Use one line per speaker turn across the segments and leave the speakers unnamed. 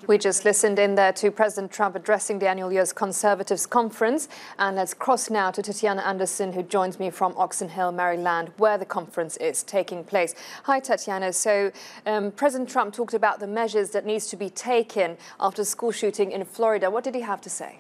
We just listened in there to President Trump addressing the annual U.S. Conservatives Conference. And let's cross now to Tetiana Anderson, who joins me from Oxon Hill, Maryland, where the conference is taking place. Hi, Tetiana. So President Trump talked about the measures that needs to be taken after school shooting in Florida. What did he have to say?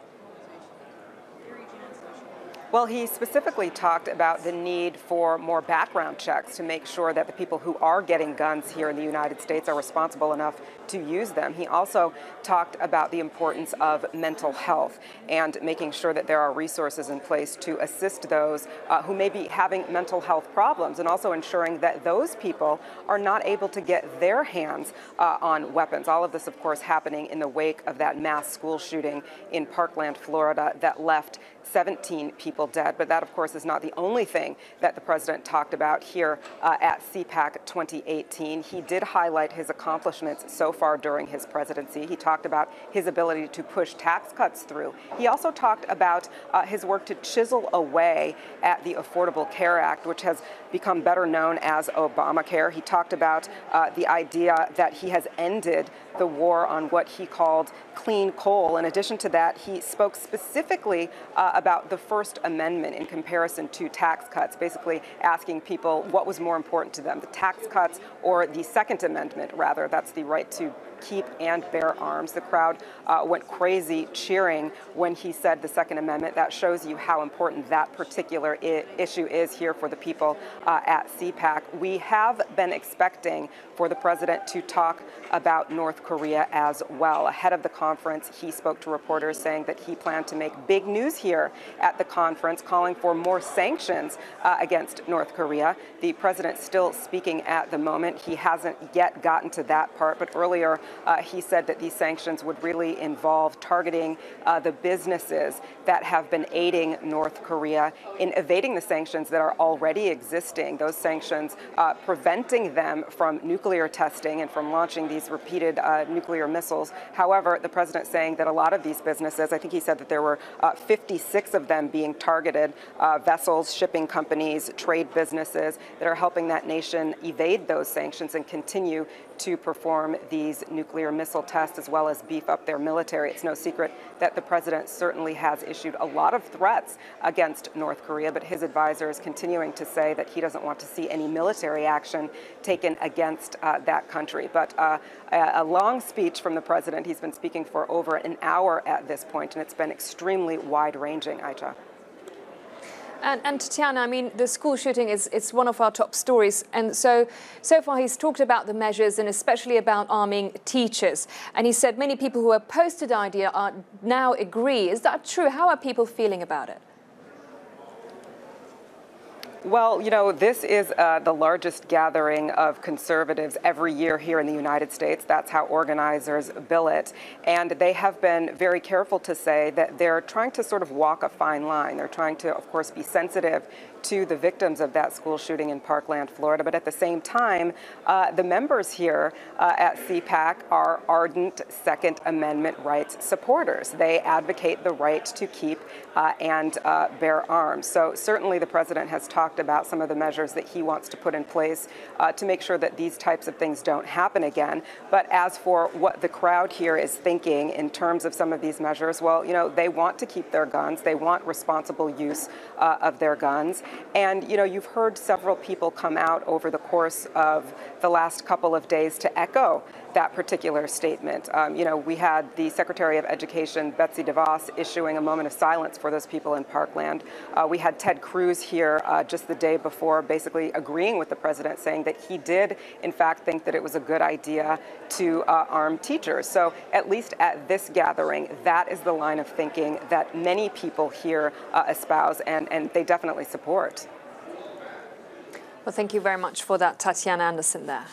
Well, he specifically talked about the need for more background checks to make sure that the people who are getting guns here in the United States are responsible enough to use them. He also talked about the importance of mental health and making sure that there are resources in place to assist those who may be having mental health problems, and also ensuring that those people are not able to get their hands on weapons. All of this, of course, happening in the wake of that mass school shooting in Parkland, Florida, that left 17 people dead. But that, of course, is not the only thing that the president talked about here at Cpac 2018. He did highlight his accomplishments so far during his presidency. He talked about his ability to push tax cuts through. He also talked about his work to chisel away at the Affordable Care Act, which has become better known as Obamacare. He talked about the idea that he has ended the war on what he called clean coal. In addition to that, he spoke specifically about the First Amendment in comparison to tax cuts, basically asking people what was more important to them, the tax cuts or the Second Amendment, rather. That's the right to keep and bear arms. The crowd went crazy cheering when he said the Second Amendment. That shows you how important that particular issue is here for the people at Cpac. We have been expecting for the president to talk about North Korea as well. Ahead of the conference, he spoke to reporters saying that he planned to make big news here at the conference, calling for more sanctions against North Korea. The president still speaking at the moment. He hasn't yet gotten to that part, but earlier he said that these sanctions would really involve targeting the businesses that have been aiding North Korea in evading the sanctions that are already existing. Those sanctions preventing them from nuclear testing and from launching these repeated nuclear missiles. However, the president saying that a lot of these businesses, I think he said that there were 56 of them being targeted, vessels, shipping companies, trade businesses that are helping that nation evade those sanctions and continue to perform these nuclear missile tests as well as beef up their military. It's no secret that the president certainly has issued a lot of threats against North Korea, but his advisor is continuing to say that he doesn't want to see any military action taken against that country. But a long speech from the president. He's been speaking for over an hour at this point, and it's been extremely wide-ranging, Aisha.
And Tetiana, I mean, the school shooting it's one of our top stories. And so far he's talked about the measures and especially about arming teachers. And he said many people who opposed to the idea now agree. Is that true? How are people feeling about it?
Well, you know, this is the largest gathering of conservatives every year here in the United States. That's how organizers bill it. And they have been very careful to say that they're trying to sort of walk a fine line. They're trying to, of course, be sensitive to the victims of that school shooting in Parkland, Florida. But at the same time, the members here at Cpac are ardent Second Amendment rights supporters. They advocate the right to keep and bear arms. So certainly the president has talked about some of the measures that he wants to put in place to make sure that these types of things don't happen again. But as for what the crowd here is thinking in terms of some of these measures, well, you know, they want to keep their guns. They want responsible use of their guns. And, you know, you've heard several people come out over the course of the last couple of days to echo that particular statement. You know, we had the Secretary of Education, Betsy DeVos, issuing a moment of silence for those people in Parkland. We had Ted Cruz here just the day before, basically agreeing with the president, saying that he did, in fact, think that it was a good idea to arm teachers. So at least at this gathering, that is the line of thinking that many people here espouse, and they definitely support.
Well, thank you very much for that, Tetiana Anderson there.